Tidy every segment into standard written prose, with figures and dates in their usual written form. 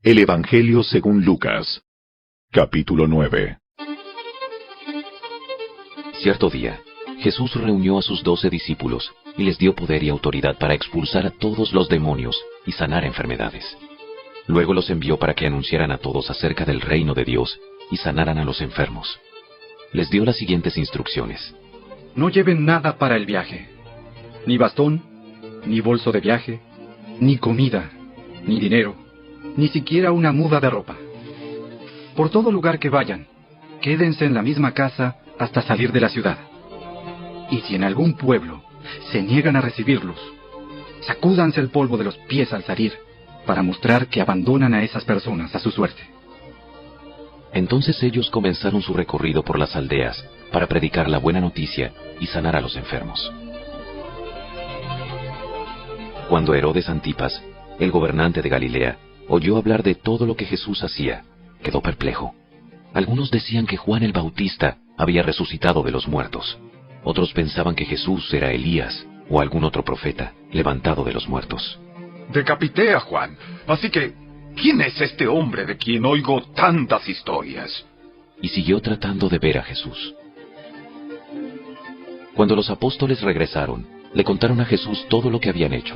El Evangelio según Lucas. Capítulo 9. Cierto día, Jesús reunió a sus 12 discípulos y les dio poder y autoridad para expulsar a todos los demonios y sanar enfermedades. Luego los envió para que anunciaran a todos acerca del reino de Dios y sanaran a los enfermos. Les dio las siguientes instrucciones. No lleven nada para el viaje, ni bastón, ni bolso de viaje, ni comida, ni dinero, ni siquiera una muda de ropa. Por todo lugar que vayan, quédense en la misma casa hasta salir de la ciudad. Y si en algún pueblo se niegan a recibirlos, sacúdanse el polvo de los pies al salir, para mostrar que abandonan a esas personas a su suerte. Entonces ellos comenzaron su recorrido por las aldeas para predicar la buena noticia y sanar a los enfermos. Cuando Herodes Antipas, el gobernante de Galilea, oyó hablar de todo lo que Jesús hacía, quedó perplejo. Algunos decían que Juan el Bautista había resucitado de los muertos. Otros pensaban que Jesús era Elías o algún otro profeta levantado de los muertos. Decapité a Juan, así que, ¿quién es este hombre de quien oigo tantas historias? Y siguió tratando de ver a Jesús. Cuando los apóstoles regresaron, le contaron a Jesús todo lo que habían hecho.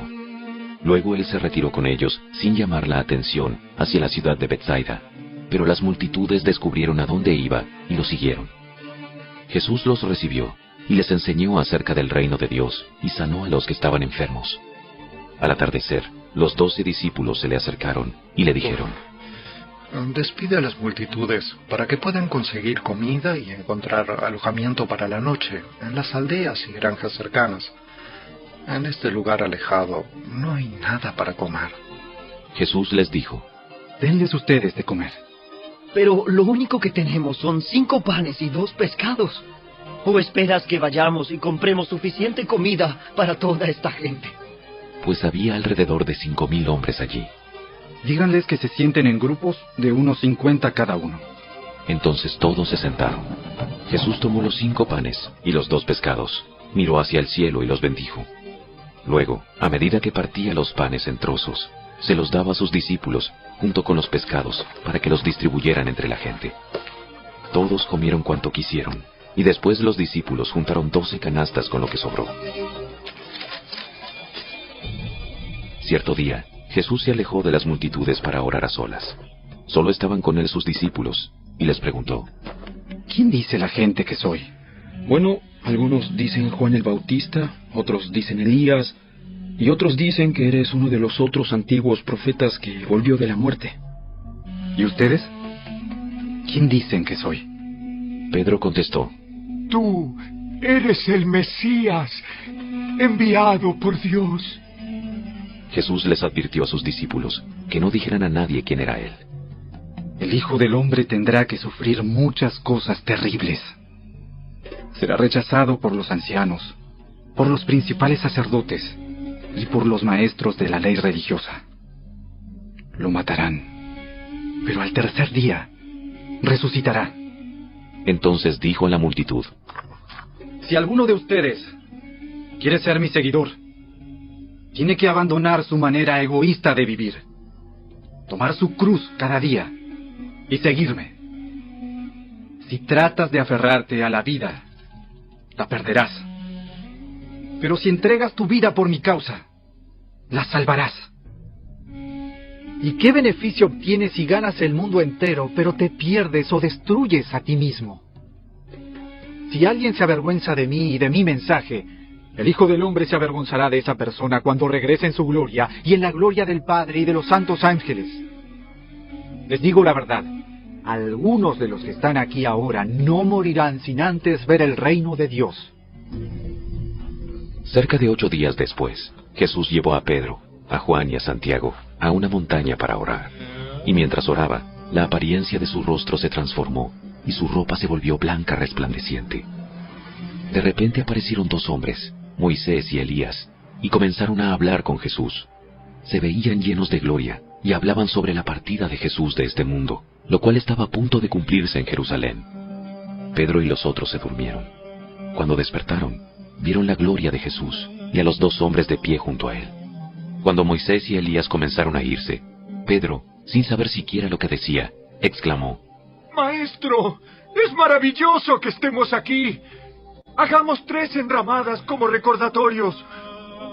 Luego él se retiró con ellos, sin llamar la atención, hacia la ciudad de Betsaida. Pero las multitudes descubrieron a dónde iba y lo siguieron. Jesús los recibió y les enseñó acerca del reino de Dios y sanó a los que estaban enfermos. Al atardecer, los 12 discípulos se le acercaron y le dijeron: Despide a las multitudes para que puedan conseguir comida y encontrar alojamiento para la noche en las aldeas y granjas cercanas. En este lugar alejado no hay nada para comer. Jesús les dijo: Denles ustedes de comer. Pero lo único que tenemos son 5 panes y 2 pescados. ¿O esperas que vayamos y compremos suficiente comida para toda esta gente? Pues había alrededor de 5,000 hombres allí. Díganles que se sienten en grupos de unos 50 cada uno. Entonces todos se sentaron. Jesús tomó los 5 panes y los 2 pescados, miró hacia el cielo y los bendijo. Luego, a medida que partía los panes en trozos, se los daba a sus discípulos, junto con los pescados, para que los distribuyeran entre la gente. Todos comieron cuanto quisieron, y después los discípulos juntaron 12 canastas con lo que sobró. Cierto día, Jesús se alejó de las multitudes para orar a solas. Solo estaban con él sus discípulos, y les preguntó: ¿Quién dice la gente que soy? Bueno, algunos dicen Juan el Bautista, otros dicen Elías, y otros dicen que eres uno de los otros antiguos profetas que volvió de la muerte. ¿Y ustedes? ¿Quién dicen que soy? Pedro contestó: Tú eres el Mesías, enviado por Dios. Jesús les advirtió a sus discípulos que no dijeran a nadie quién era él. El Hijo del Hombre tendrá que sufrir muchas cosas terribles. Será rechazado por los ancianos, por los principales sacerdotes y por los maestros de la ley religiosa. Lo matarán, pero al tercer día resucitará. Entonces dijo a la multitud: Si alguno de ustedes quiere ser mi seguidor, tiene que abandonar su manera egoísta de vivir, tomar su cruz cada día y seguirme. Si tratas de aferrarte a la vida, la perderás. Pero si entregas tu vida por mi causa, la salvarás. ¿Y qué beneficio obtienes si ganas el mundo entero, pero te pierdes o destruyes a ti mismo? Si alguien se avergüenza de mí y de mi mensaje, el Hijo del Hombre se avergonzará de esa persona cuando regrese en su gloria y en la gloria del Padre y de los santos ángeles. Les digo la verdad, algunos de los que están aquí ahora no morirán sin antes ver el reino de Dios. Cerca de 8 días después, Jesús llevó a Pedro, a Juan y a Santiago a una montaña para orar. Y mientras oraba, la apariencia de su rostro se transformó y su ropa se volvió blanca resplandeciente. De repente aparecieron 2 hombres, Moisés y Elías, y comenzaron a hablar con Jesús. Se veían llenos de gloria y hablaban sobre la partida de Jesús de este mundo, lo cual estaba a punto de cumplirse en Jerusalén. Pedro y los otros se durmieron. Cuando despertaron, vieron la gloria de Jesús y a los 2 hombres de pie junto a él. Cuando Moisés y Elías comenzaron a irse, Pedro sin saber siquiera lo que decía, exclamó: ¡Maestro! ¡Es maravilloso que estemos aquí! Hagamos 3 enramadas como recordatorios.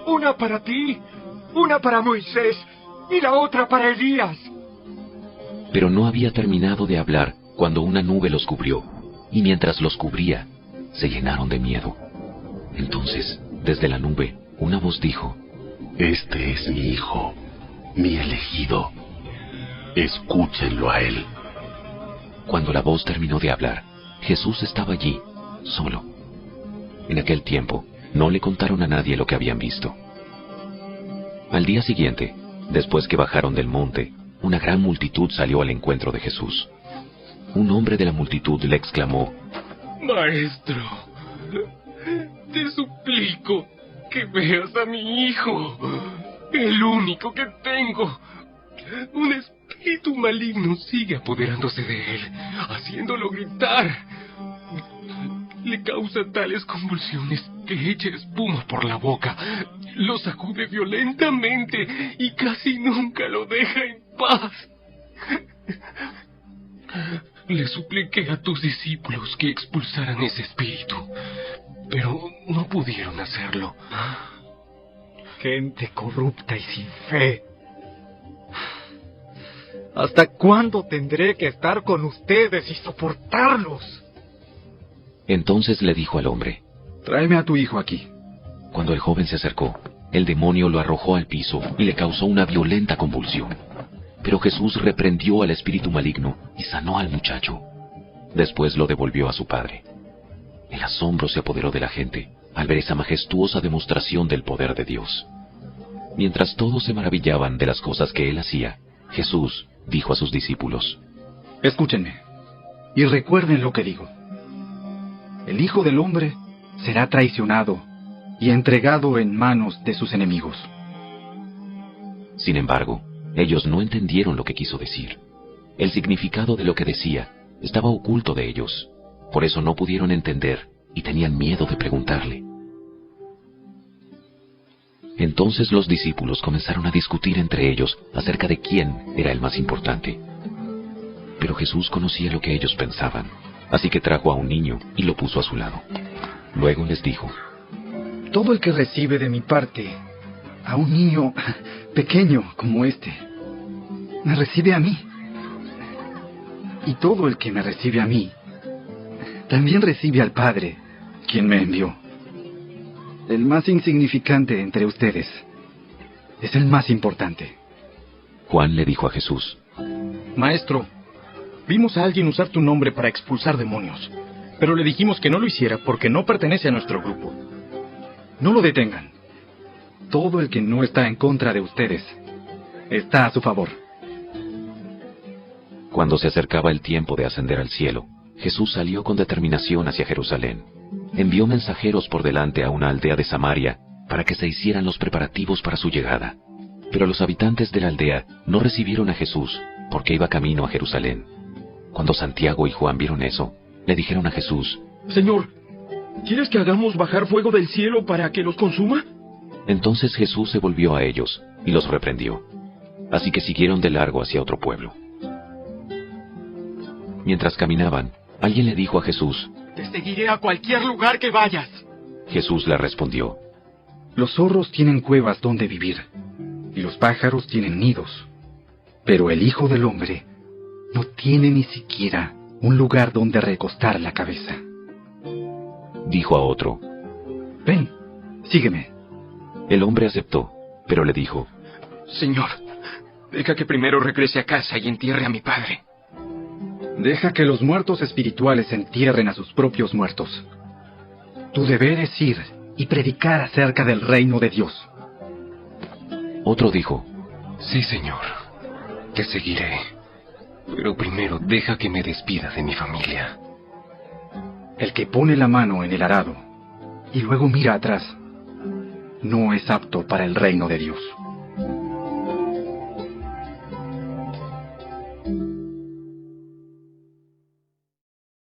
Una para ti, una para Moisés y la otra para Elías. Pero no había terminado de hablar cuando una nube los cubrió, y mientras los cubría, se llenaron de miedo. Entonces, desde la nube, una voz dijo: Este es mi hijo, mi elegido. Escúchenlo a él. Cuando la voz terminó de hablar, Jesús estaba allí, solo. En aquel tiempo, no le contaron a nadie lo que habían visto. Al día siguiente, después que bajaron del monte, una gran multitud salió al encuentro de Jesús. Un hombre de la multitud le exclamó: Maestro, te suplico que veas a mi hijo, el único que tengo. Un espíritu maligno sigue apoderándose de él, haciéndolo gritar. Le causa tales convulsiones que echa espuma por la boca, lo sacude violentamente y casi nunca lo deja en paz. Le supliqué a tus discípulos que expulsaran ese espíritu, pero no pudieron hacerlo. Gente corrupta y sin fe. ¿Hasta cuándo tendré que estar con ustedes y soportarlos? Entonces le dijo al hombre: Tráeme a tu hijo aquí. Cuando el joven se acercó, el demonio lo arrojó al piso y le causó una violenta convulsión. Pero Jesús reprendió al espíritu maligno y sanó al muchacho. Después lo devolvió a su padre. El asombro se apoderó de la gente al ver esa majestuosa demostración del poder de Dios. Mientras todos se maravillaban de las cosas que él hacía, Jesús dijo a sus discípulos: Escúchenme y recuerden lo que digo. El Hijo del Hombre será traicionado y entregado en manos de sus enemigos. Sin embargo, ellos no entendieron lo que quiso decir. El significado de lo que decía estaba oculto de ellos. Por eso no pudieron entender y tenían miedo de preguntarle. Entonces los discípulos comenzaron a discutir entre ellos acerca de quién era el más importante. Pero Jesús conocía lo que ellos pensaban, así que trajo a un niño y lo puso a su lado. Luego les dijo: Todo el que recibe de mi parte a un niño pequeño como este, me recibe a mí. Y todo el que me recibe a mí, también recibe al Padre, quien me envió. El más insignificante entre ustedes es el más importante. Juan le dijo a Jesús: Maestro, vimos a alguien usar tu nombre para expulsar demonios, pero le dijimos que no lo hiciera porque no pertenece a nuestro grupo. No lo detengan. Todo el que no está en contra de ustedes está a su favor. Cuando se acercaba el tiempo de ascender al cielo, Jesús salió con determinación hacia Jerusalén. Envió mensajeros por delante a una aldea de Samaria para que se hicieran los preparativos para su llegada. Pero los habitantes de la aldea no recibieron a Jesús porque iba camino a Jerusalén. Cuando Santiago y Juan vieron eso, le dijeron a Jesús: Señor, ¿quieres que hagamos bajar fuego del cielo para que los consuma? Entonces Jesús se volvió a ellos y los reprendió. Así que siguieron de largo hacia otro pueblo. Mientras caminaban, alguien le dijo a Jesús: Te seguiré a cualquier lugar que vayas. Jesús le respondió: Los zorros tienen cuevas donde vivir, y los pájaros tienen nidos. Pero el Hijo del Hombre no tiene ni siquiera un lugar donde recostar la cabeza. Dijo a otro: Ven, sígueme. El hombre aceptó, pero le dijo: Señor, deja que primero regrese a casa y entierre a mi padre. Deja que los muertos espirituales entierren a sus propios muertos. Tu deber es ir y predicar acerca del reino de Dios. Otro dijo: Sí, Señor, te seguiré. Pero primero deja que me despida de mi familia. El que pone la mano en el arado y luego mira atrás, no es apto para el reino de Dios.